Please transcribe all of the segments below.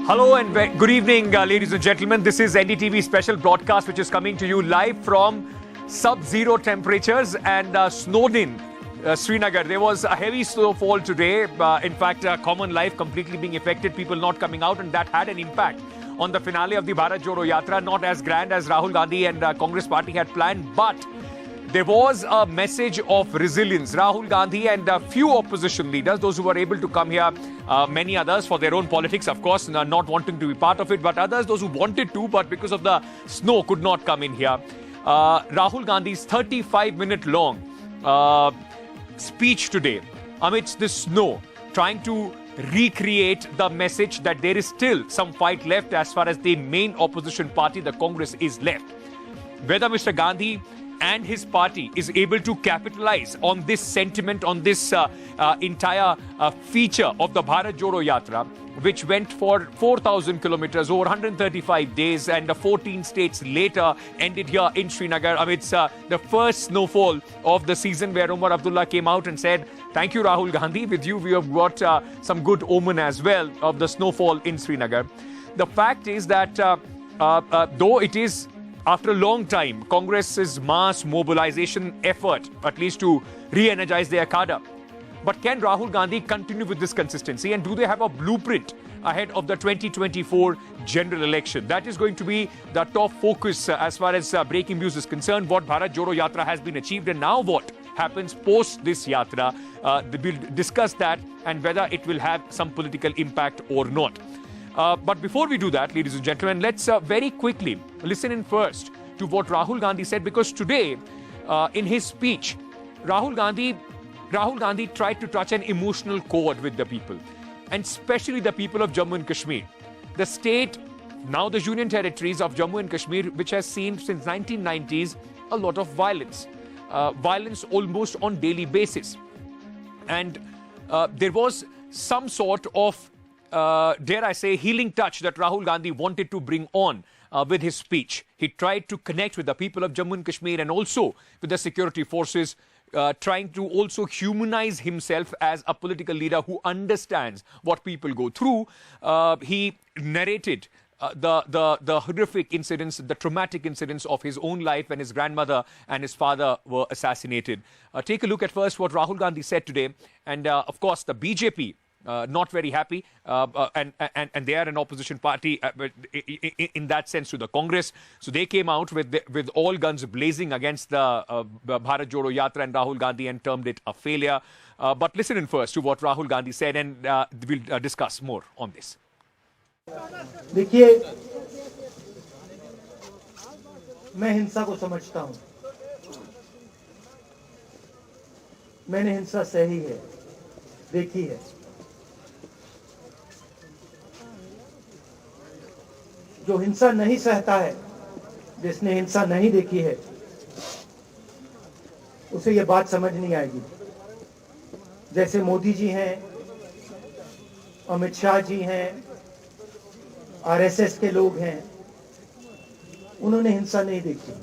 Hello and good evening, ladies and gentlemen. This is NDTV special broadcast, which is coming to you live from sub-zero temperatures and snowed in Srinagar. There was a heavy snowfall today. In fact, common life completely being affected, people not coming out, and that had an impact on the finale of the Bharat Jodo Yatra. Not as grand as Rahul Gandhi and Congress party had planned, but there was a message of resilience. Rahul Gandhi and a few opposition leaders, those who were able to come here, many others for their own politics, of course, not wanting to be part of it, but others, those who wanted to, but because of the snow, could not come in here. Rahul Gandhi's 35-minute long speech today, amidst the snow, trying to recreate the message that there is still some fight left as far as the main opposition party, the Congress, is left. Whether Mr. Gandhi and his party is able to capitalize on this sentiment, on this entire feature of the Bharat Jodo Yatra, which went for 4,000 kilometers over 135 days and 14 states later ended here in Srinagar amidst the first snowfall of the season, where Umar Abdullah came out and said, "Thank you, Rahul Gandhi. With you, we have got some good omen as well of the snowfall in Srinagar." The fact is that though it is after a long time, Congress's mass mobilization effort, at least to re-energize their cadre. But can Rahul Gandhi continue with this consistency, and do they have a blueprint ahead of the 2024 general election? That is going to be the top focus as far as breaking news is concerned. What Bharat Jodo Yatra has been achieved, and now what happens post this Yatra. We'll discuss that and whether it will have some political impact or not. But before we do that, ladies and gentlemen, let's very quickly listen in first to what Rahul Gandhi said, because today, in his speech, Rahul Gandhi tried to touch an emotional chord with the people, and especially the people of Jammu and Kashmir. The state, now the union territories of Jammu and Kashmir, which has seen since 1990s a lot of violence. Violence almost on daily basis. And there was some sort of dare I say, healing touch that Rahul Gandhi wanted to bring on with his speech. He tried to connect with the people of Jammu and Kashmir and also with the security forces, trying to also humanize himself as a political leader who understands what people go through. He narrated the horrific incidents, the traumatic incidents of his own life when his grandmother and his father were assassinated. Take a look at first what Rahul Gandhi said today. And of course, the BJP, not very happy, and they are an opposition party in that sense to the Congress. So they came out with all guns blazing against the Bharat Jodo Yatra and Rahul Gandhi and termed it a failure. But listen in first to what Rahul Gandhi said, and we'll discuss more on this. देखिए, मैं हिंसा को समझता हूं. मैंने हिंसा सही है, देखी है. जो हिंसा नहीं सहता है, जिसने हिंसा नहीं देखी है, उसे ये बात समझ नहीं आएगी. जैसे मोदी जी हैं, अमित शाह जी हैं, आरएसएस के लोग हैं, उन्होंने हिंसा नहीं देखी.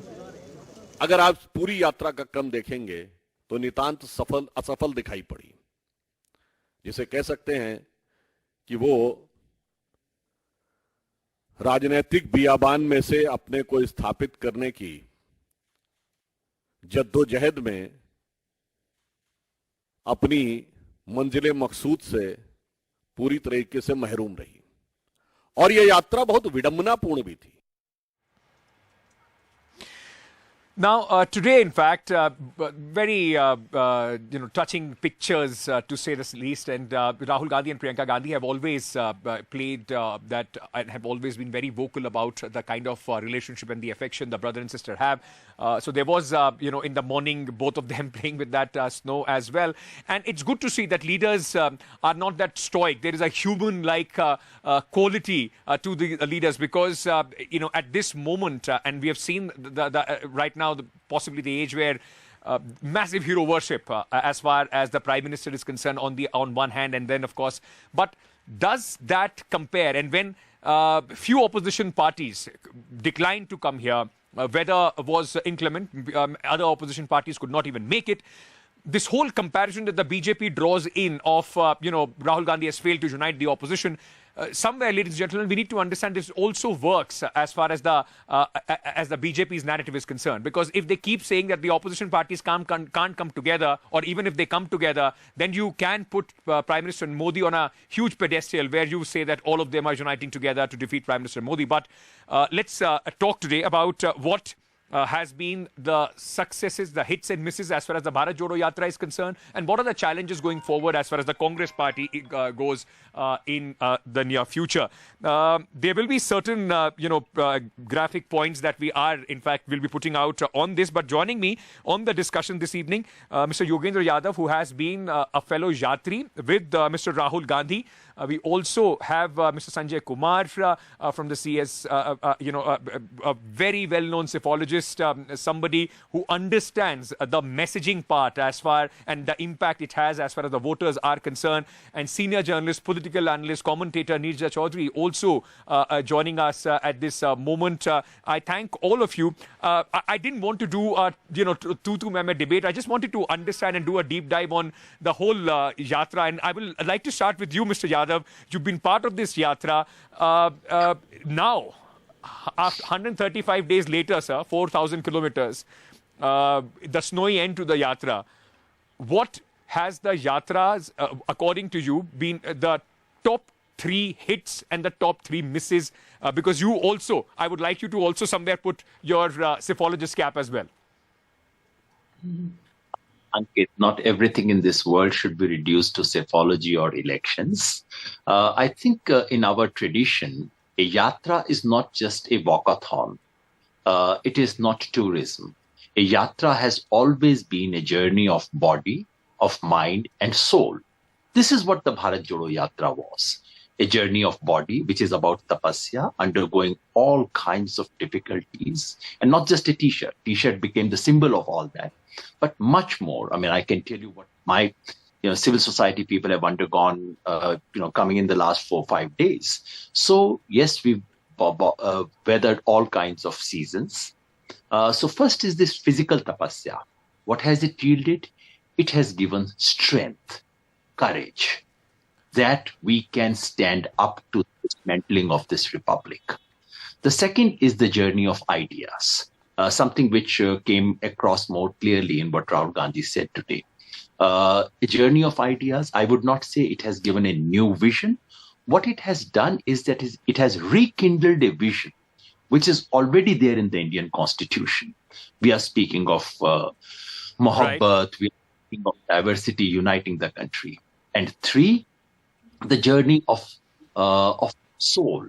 अगर आप पूरी यात्रा का क्रम देखेंगे तो नितांत असफल दिखाई पड़ी. जिसे कह सकते हैं कि वो राजनीतिक बियाबान में से अपने को स्थापित करने की जद्दोजहद में अपनी मंजिले मकसूद से पूरी तरीके से महरूम रही. और यह यात्रा बहुत विडंबनापूर्ण भी थी. Now, today, in fact, very touching pictures, to say the least. And Rahul Gandhi and Priyanka Gandhi have always played that and have always been very vocal about the kind of relationship and the affection the brother and sister have. So there was, in the morning, both of them playing with that snow as well. And it's good to see that leaders are not that stoic. There is a human-like quality to the leaders, because, at this moment, and we have seen the right now, possibly the age where massive hero worship as far as the Prime Minister is concerned on one hand, and then, of course, but does that compare? And when few opposition parties declined to come here, weather was inclement, other opposition parties could not even make it. This whole comparison that the BJP draws in of, Rahul Gandhi has failed to unite the opposition, somewhere, ladies and gentlemen, we need to understand this also works as far as the BJP's narrative is concerned. Because if they keep saying that the opposition parties can't come together, or even if they come together, then you can put Prime Minister Modi on a huge pedestal where you say that all of them are uniting together to defeat Prime Minister Modi. But let's talk today about what has been the successes, the hits and misses as far as the Bharat Jodo Yatra is concerned, and what are the challenges going forward as far as the Congress party goes in the near future. There will be certain, graphic points that we are, in fact, will be putting out on this. But joining me on the discussion this evening, Mr. Yogendra Yadav, who has been a fellow Yatri with Mr. Rahul Gandhi. We also have Mr. Sanjay Kumar from the CS, a very well-known psephologist, somebody who understands the messaging part as far and the impact it has as far as the voters are concerned, and senior journalist, political analyst, commentator Neerja Chaudhary also joining us at this moment. I thank all of you. I didn't want to do a two-member debate. I just wanted to understand and do a deep dive on the whole yatra, and I will like to start with you, Mr. Yadav. You've been part of this yatra. Now, after 135 days later, sir, 4,000 kilometers, the snowy end to the yatra. What has the yatras, according to you, been the top 3 hits and the top 3 misses? Because you also, I would like you to also somewhere put your psephologist cap as well. Ankit, not everything in this world should be reduced to psephology or elections. I think in our tradition, a yatra is not just a walkathon. It is not tourism. A yatra has always been a journey of body, of mind and soul. This is what the Bharat Jodo Yatra was. A journey of body, which is about tapasya, undergoing all kinds of difficulties, and not just a t-shirt. T-shirt became the symbol of all that, but much more. I mean, I can tell you what my civil society people have undergone, coming in the last 4 or 5 days. So yes, we've weathered all kinds of seasons. So first is this physical tapasya. What has it yielded? It has given strength, courage, that we can stand up to the dismantling of this republic. The second is the journey of ideas, something which came across more clearly in what Rahul Gandhi said today. A journey of ideas, I would not say it has given a new vision. What it has done is that it has rekindled a vision which is already there in the Indian Constitution. We are speaking of mohabbat, right. We are speaking of diversity uniting the country. And 3, the journey of soul.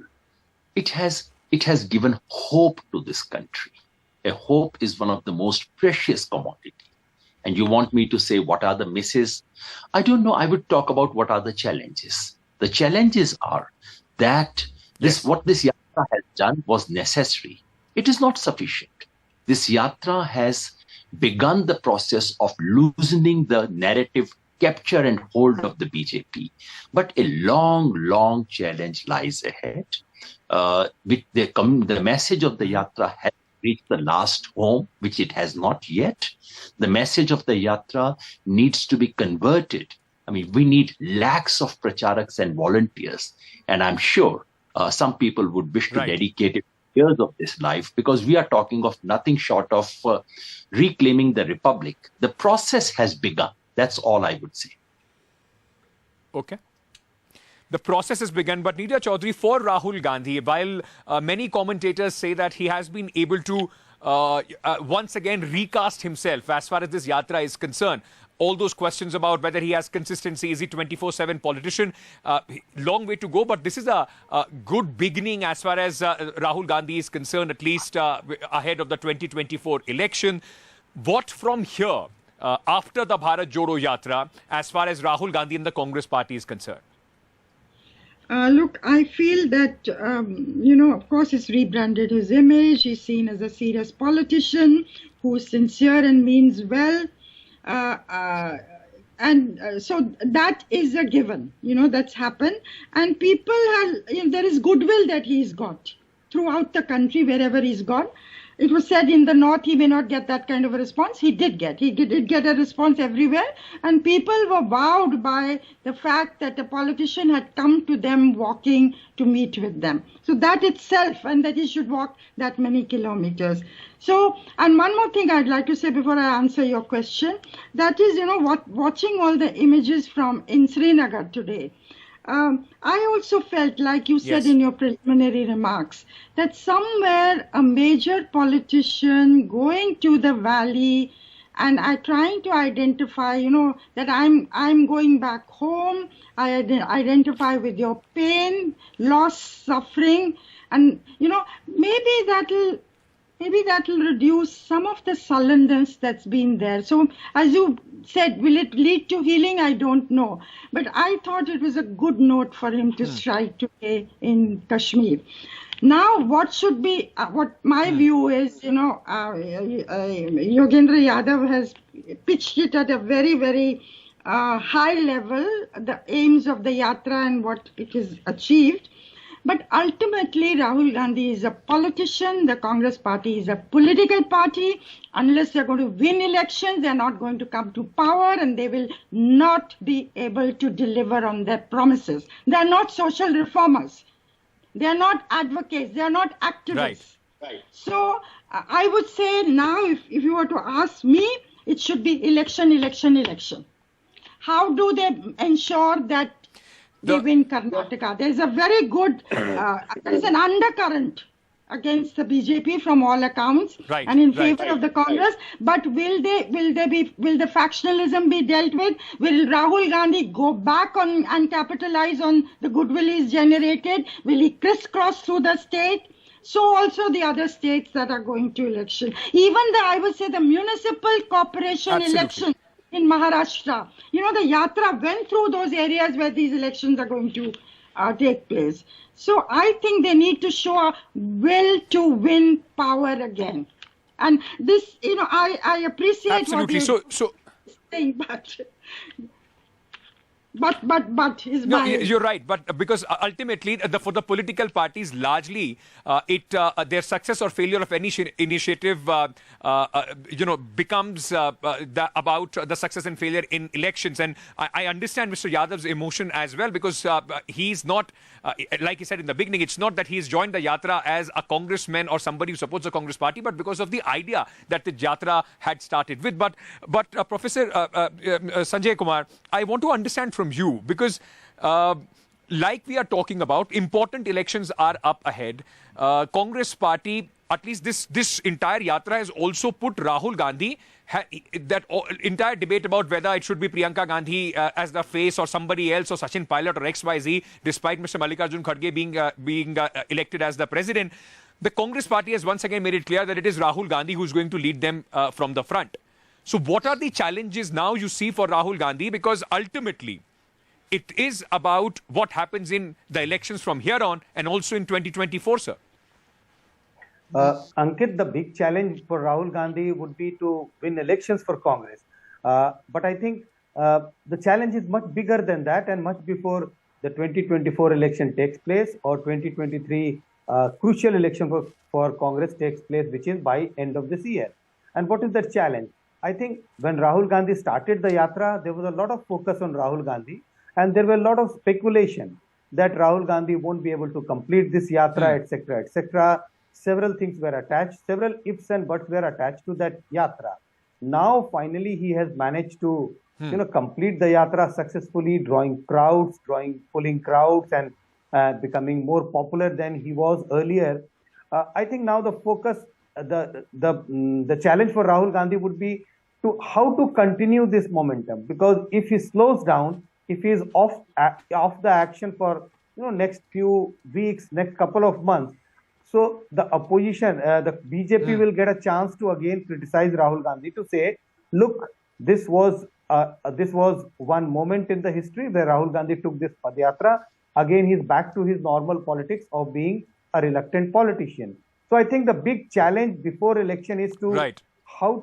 It has given hope to this country. A hope is one of the most precious commodity. And you want me to say what are the misses? I don't know. I would talk about what are the challenges. The challenges are that what this yatra has done was necessary. It is not sufficient. This yatra has begun the process of loosening the narrative capture and hold of the BJP. But a long, long challenge lies ahead. The message of the yatra has reached the last home, which it has not yet. The message of the yatra needs to be converted. I mean, we need lakhs of pracharaks and volunteers. And I'm sure some people would wish to dedicate years of this life, because we are talking of nothing short of reclaiming the republic. The process has begun. That's all I would say. Okay. The process has begun, but Neerja Chaudhary, for Rahul Gandhi, while many commentators say that he has been able to once again recast himself as far as this yatra is concerned, all those questions about whether he has consistency, is he 24/7 politician, long way to go, but this is a good beginning as far as Rahul Gandhi is concerned, at least ahead of the 2024 election. What from here? After the Bharat Jodo Yatra, as far as Rahul Gandhi and the Congress party is concerned? Look, I feel that, of course, he's rebranded his image. He's seen as a serious politician who's sincere and means well. So that is a given, that's happened. And people have, there is goodwill that he's got throughout the country, wherever he's gone. it was said in the north he may not get that kind of a response. He did get a response everywhere, and people were wowed by the fact that a politician had come to them walking to meet with them. So that itself, and that he should walk that many kilometers. So, and one more thing I'd like to say before I answer your question, that is, watching all the images from in Srinagar today, I also felt, like you said in your preliminary remarks, that somewhere a major politician going to the valley and trying to identify, that I'm going back home. I identify with your pain, loss, suffering, and maybe that'll reduce some of the sullenness that's been there. So, as you said, will it lead to healing? I don't know. But I thought it was a good note for him to strike today in Kashmir. Now, what should be, what my view is, Yogendra Yadav has pitched it at a very, very high level, the aims of the yatra and what it has achieved. But ultimately, Rahul Gandhi is a politician. The Congress party is a political party. Unless they're going to win elections, they're not going to come to power, and they will not be able to deliver on their promises. They're not social reformers. They're not advocates. They're not activists. Right. So I would say now, if you were to ask me, it should be election, election, election. How do they ensure that they win Karnataka? There's a very good, there's an undercurrent against the BJP from all accounts, and in favor of the Congress. But will the factionalism be dealt with? Will Rahul Gandhi go back on and capitalize on the goodwill he's generated? Will he crisscross through the state? So also the other states that are going to election. Even I would say the municipal corporation election in Maharashtra. The Yatra went through those areas where these elections are going to take place. So I think they need to show a will to win power again. And this, I appreciate what you're saying, but is no, you're right. But because ultimately, for the political parties, largely, their success or failure of any initiative, becomes about the success and failure in elections. And I understand Mr. Yadav's emotion as well, because he's not, like he said in the beginning, it's not that he's joined the Yatra as a congressman or somebody who supports the Congress party, but because of the idea that the Yatra had started with. But Professor Sanjay Kumar, I want to understand from you, because like we are talking about, important elections are up ahead. Congress party, at least this entire yatra has also put Rahul Gandhi, that entire debate about whether it should be Priyanka Gandhi as the face or somebody else or Sachin Pilot or XYZ, despite Mr. Mallikarjun Kharge being elected as the president, the Congress party has once again made it clear that it is Rahul Gandhi who's going to lead them from the front. So what are the challenges now you see for Rahul Gandhi? Because ultimately, it is about what happens in the elections from here on and also in 2024, sir. Ankit, the big challenge for Rahul Gandhi would be to win elections for Congress. But I think the challenge is much bigger than that, and much before the 2024 election takes place or 2023 crucial election for Congress takes place, which is by end of this year. And what is the challenge? I think when Rahul Gandhi started the yatra, there was a lot of focus on Rahul Gandhi, and there were a lot of speculation that Rahul Gandhi won't be able to complete this yatra, etc., etc. Several things were attached, several ifs and buts were attached to that yatra. Now, finally, he has managed to, complete the yatra successfully, drawing crowds, pulling crowds, and becoming more popular than he was earlier. I think now the focus, the challenge for Rahul Gandhi would be to how to continue this momentum, because if he slows down, if he is off the action for next few weeks, next couple of months, so the opposition, the BJP will get a chance to again criticize Rahul Gandhi, to say, look, this was one moment in the history where Rahul Gandhi took this Padyatra. Again, he's back to his normal politics of being a reluctant politician. So I think the big challenge before election is to how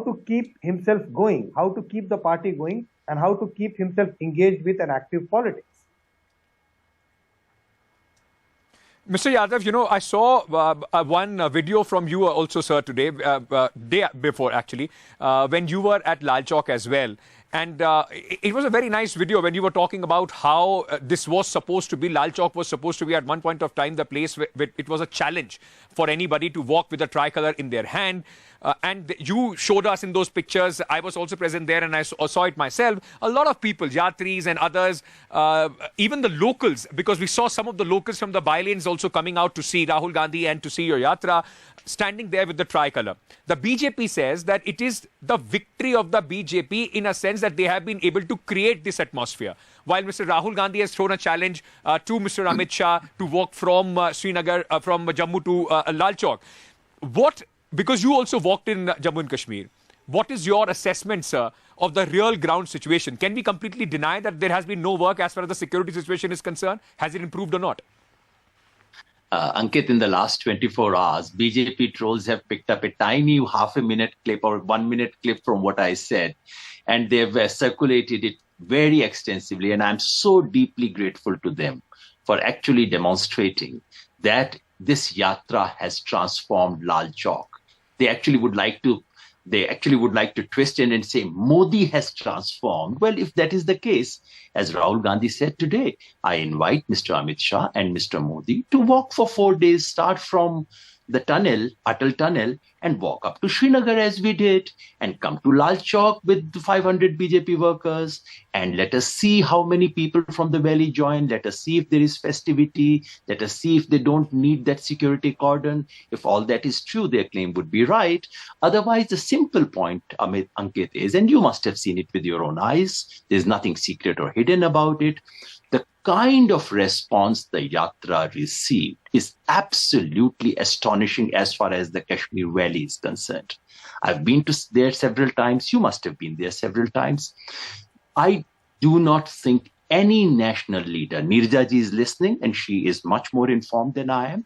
to keep himself going, how to keep the party going, and how to keep himself engaged with an active politics. Mr. Yadav, I saw one video from you also, sir, today, day before actually, when you were at Lal Chowk as well. And it was a very nice video when you were talking about how this was supposed to be, Lal Chowk was supposed to be at one point of time the place where it was a challenge for anybody to walk with a tricolour in their hand. And you showed us in those pictures. I was also present there and I saw it myself. A lot of people, Yatris and others, even the locals, because we saw some of the locals from the bylanes also coming out to see Rahul Gandhi and to see your Yatra, standing there with the tricolour. The BJP says that it is the victory of the BJP in a sense that they have been able to create this atmosphere. While Mr. Rahul Gandhi has thrown a challenge to Mr. Amit Shah to walk from Srinagar, from Jammu to Lal Chowk. Because you also walked in Jammu and Kashmir, what is your assessment, sir, of the real ground situation? Can we completely deny that there has been no work as far as the security situation is concerned? Has it improved or not? Ankit, in the last 24 hours, BJP trolls have picked up a tiny half-a-minute clip or 1 minute clip from what I said, and they've circulated it very extensively. And I'm so deeply grateful to them for actually demonstrating that this yatra has transformed Lal Chowk. They actually would like to twist in and say Modi has transformed. Well, if that is the case, as Rahul Gandhi said today, I invite Mr. Amit Shah and Mr. Modi to walk for 4 days, start from the tunnel, Atal tunnel, and walk up to Srinagar as we did, and come to Lal Chowk with 500 BJP workers, and let us see how many people from the valley join. Let us see if there is festivity. Let us see if they don't need that security cordon. If all that is true, their claim would be right. Otherwise, the simple point, Ankit, is, and you must have seen it with your own eyes, there's nothing secret or hidden about it. The kind of response the Yatra received is absolutely astonishing as far as the Kashmir Valley is concerned. I've been there several times. You must have been there several times. I do not think any national leader, Nirja ji is listening and she is much more informed than I am.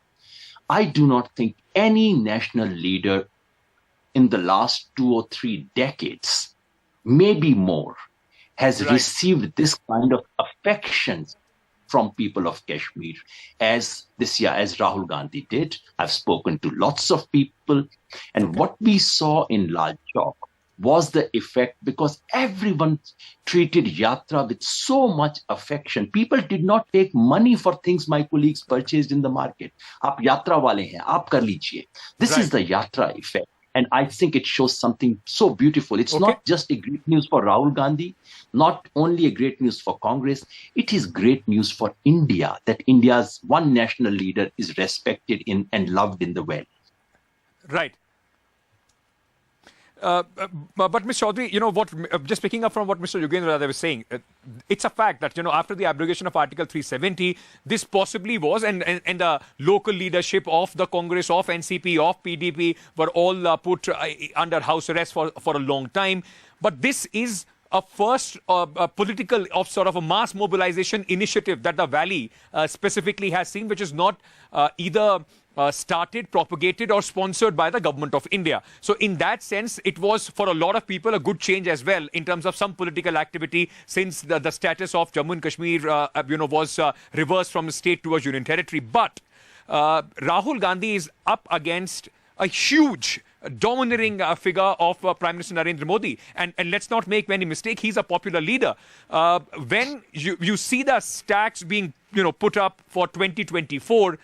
I do not think any national leader in the last 2 or 3 decades, maybe more, has received this kind of affection from people of Kashmir as this year, as Rahul Gandhi did. I've spoken to lots of people, and what we saw in Lal Chowk was the effect, because everyone treated Yatra with so much affection. People did not take money for things my colleagues purchased in the market. Aap Yatra wale hain, aap kar lijiye. This is the Yatra effect. And I think it shows something so beautiful. It's not just a great news for Rahul Gandhi, not only a great news for Congress, it is great news for India, that India's one national leader is respected in and loved in the world. Right. But Ms. Chaudhary, just picking up from what Mr. Yogendra was saying, it's a fact that, after the abrogation of Article 370, this possibly was, and the local leadership of the Congress, of NCP, of PDP were all put under house arrest for a long time. But this is a first political of sort of a mass mobilization initiative that the Valley specifically has seen, which is not either started, propagated or sponsored by the government of India. So in that sense, it was for a lot of people a good change as well in terms of some political activity, since the status of Jammu and Kashmir was reversed from a state to a union territory. But Rahul Gandhi is up against a huge domineering figure of Prime Minister Narendra Modi. And let's not make any mistake, he's a popular leader. When you see the stacks being put up for 2024,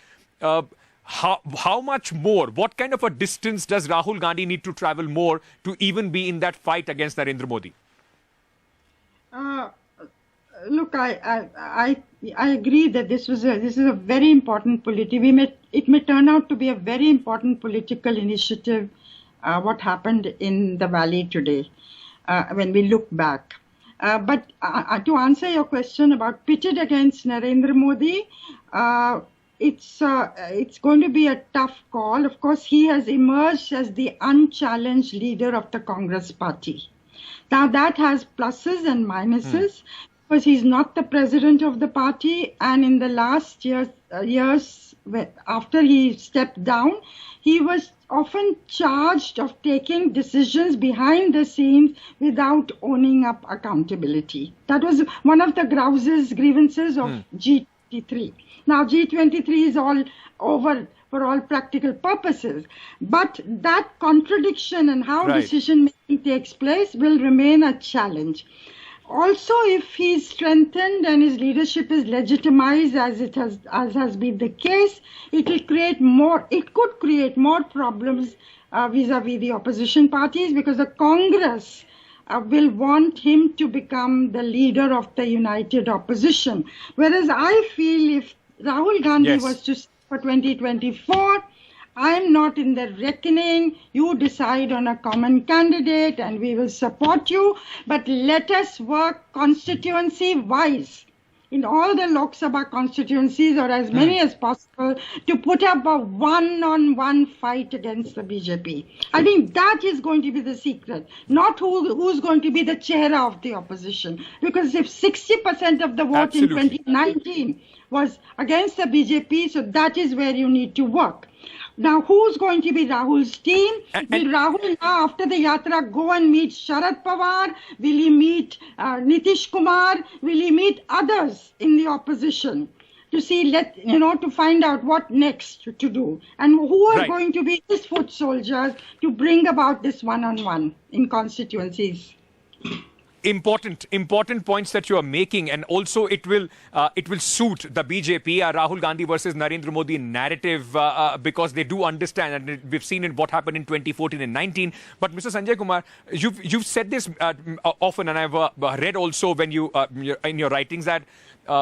how much more, what kind of a distance does Rahul Gandhi need to travel more to even be in that fight against Narendra Modi? Look, I agree that this is a very important it may turn out to be a very important political initiative. What happened in the Valley today, when we look back. But to answer your question about pitted against Narendra Modi, it's going to be a tough call. Of course, he has emerged as the unchallenged leader of the Congress party. Now that has pluses and minuses, because he's not the president of the party, and in the last years after he stepped down, he was often charged of taking decisions behind the scenes without owning up accountability. That was one of the grievances of G2 G23. Now G23 is all over for all practical purposes, but that contradiction and how Right. decision making takes place will remain a challenge. Also, if he's strengthened and his leadership is legitimized as has been the case, it could create more problems vis-a-vis the opposition parties, because the Congress will want him to become the leader of the united opposition. Whereas I feel if Rahul Gandhi Yes. was to for 2024, I'm not in the reckoning. You decide on a common candidate and we will support you. But let us work constituency-wise in all the Lok Sabha constituencies, or as many as possible, to put up a one-on-one fight against the BJP. I think that is going to be the secret, not who's going to be the chair of the opposition. Because if 60% of the vote Absolutely. in 2019 was against the BJP, so that is where you need to work. Now, who's going to be Rahul's team? Will Rahul now, after the Yatra, go and meet Sharad Pawar? Will he meet Nitish Kumar? Will he meet others in the opposition to see, to find out what next to do? And who are Right. going to be his foot soldiers to bring about this one-on-one in constituencies? Important points that you are making, and also it will suit the BJP, Rahul Gandhi versus Narendra Modi narrative, because they do understand, and we've seen it what happened in 2014 and 19. But Mr. Sanjay Kumar, you've said this often, and I've read also when you in your writings that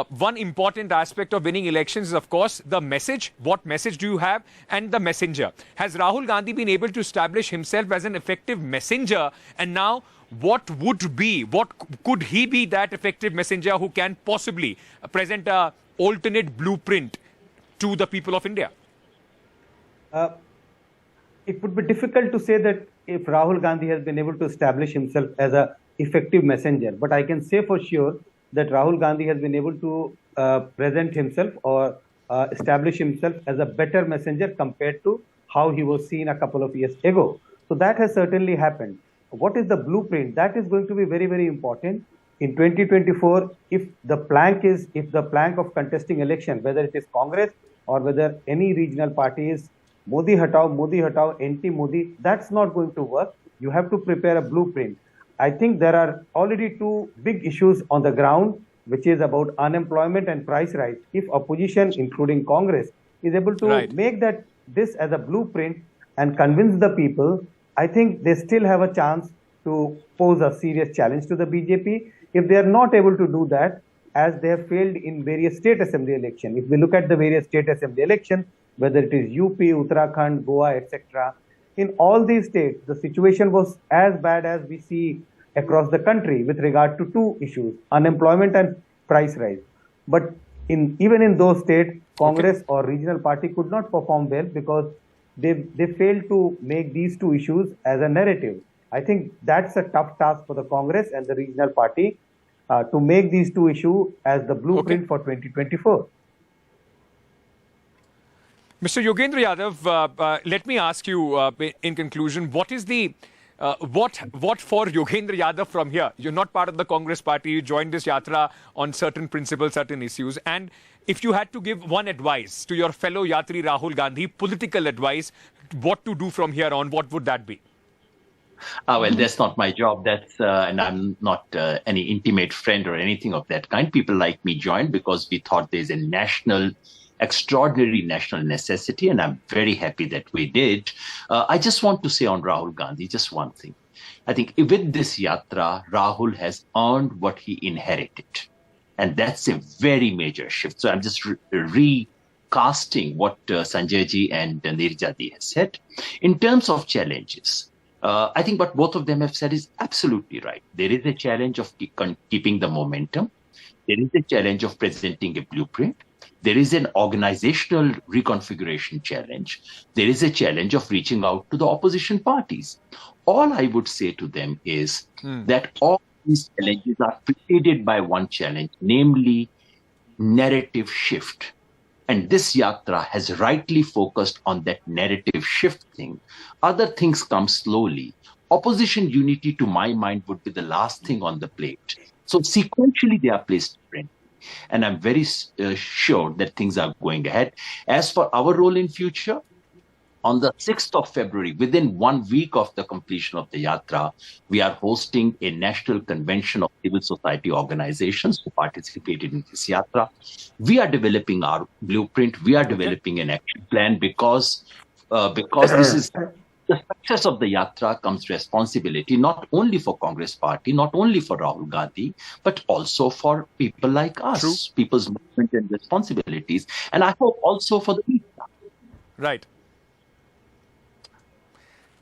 one important aspect of winning elections is, of course, the message. What message do you have, and the messenger? Has Rahul Gandhi been able to establish himself as an effective messenger? And now, what could he be that effective messenger who can possibly present a alternate blueprint to the people of India? It would be difficult to say that if Rahul Gandhi has been able to establish himself as an effective messenger, but I can say for sure that Rahul Gandhi has been able to present himself or establish himself as a better messenger compared to how he was seen a couple of years ago. So that has certainly happened. What is the blueprint? That is going to be very, very important in 2024. If the plank of contesting election, whether it is Congress or whether any regional party is Modi hatao, anti-Modi, that's not going to work. You have to prepare a blueprint. I think there are already two big issues on the ground, which is about unemployment and price rise. If opposition, including Congress, is able to make this as a blueprint and convince the people, I think they still have a chance to pose a serious challenge to the BJP. If they are not able to do that, as they have failed in various state assembly elections, if we look at the various state assembly elections, whether it is UP, Uttarakhand, Goa, etc., in all these states, the situation was as bad as we see across the country with regard to two issues, unemployment and price rise. But even in those states, Congress or regional party could not perform well because they failed to make these two issues as a narrative. I think that's a tough task for the Congress and the regional party to make these two issues as the blueprint for 2024. Mr. Yogendra Yadav, let me ask you in conclusion, what is the what for Yogendra Yadav from here? You're not part of the Congress party. You joined this yatra on certain principles, certain issues. And if you had to give one advice to your fellow yatri Rahul Gandhi, political advice, what to do from here on, what would that be? Well, that's not my job. And I'm not any intimate friend or anything of that kind. People like me joined because we thought there's a extraordinary national necessity, and I'm very happy that we did. I just want to say on Rahul Gandhi, just one thing. I think with this yatra, Rahul has earned what he inherited. And that's a very major shift. So I'm just recasting what Sanjay ji and Nirja ji has said. In terms of challenges, I think what both of them have said is absolutely right. There is a challenge of keeping the momentum. There is a challenge of presenting a blueprint. There is an organizational reconfiguration challenge. There is a challenge of reaching out to the opposition parties. All I would say to them is that all these challenges are preceded by one challenge, namely narrative shift. And this yatra has rightly focused on that narrative shift thing. Other things come slowly. Opposition unity, to my mind, would be the last thing on the plate. So sequentially, they are placed different. And I'm very sure that things are going ahead. As for our role in future, on the 6th of February, within 1 week of the completion of the Yatra, we are hosting a national convention of civil society organizations who participated in this Yatra. We are developing our blueprint. We are developing an action plan because this is the success of the Yatra comes responsibility not only for Congress Party, not only for Rahul Gandhi, but also for people like us, True. people's movement and responsibilities. And I hope also for the media. Right.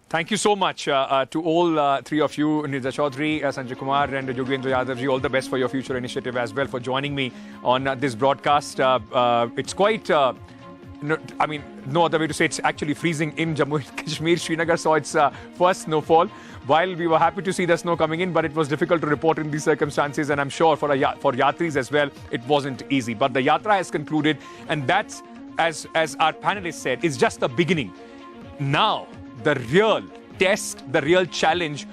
Thank you so much to all three of you, Nidha Chaudhary, Sanjay Kumar and Yogendra Yadav ji. All the best for your future initiative as well, for joining me on this broadcast. It's quite, no other way to say, it's actually freezing in Jammu and Kashmir. Srinagar saw its first snowfall. While we were happy to see the snow coming in, but it was difficult to report in these circumstances. And I'm sure for Yatris as well, it wasn't easy. But the Yatra has concluded, and that's, as our panelists said, is just the beginning. Now, the real test, the real challenge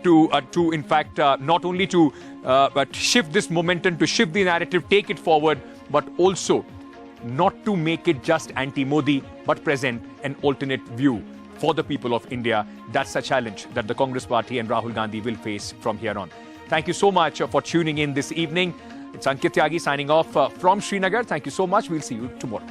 to in fact, not only to but shift this momentum, to shift the narrative, take it forward, but also not to make it just anti-Modi, but present an alternate view for the people of India. That's a challenge that the Congress Party and Rahul Gandhi will face from here on. Thank you so much for tuning in this evening. It's Ankit Tyagi signing off from Srinagar. Thank you so much. We'll see you tomorrow.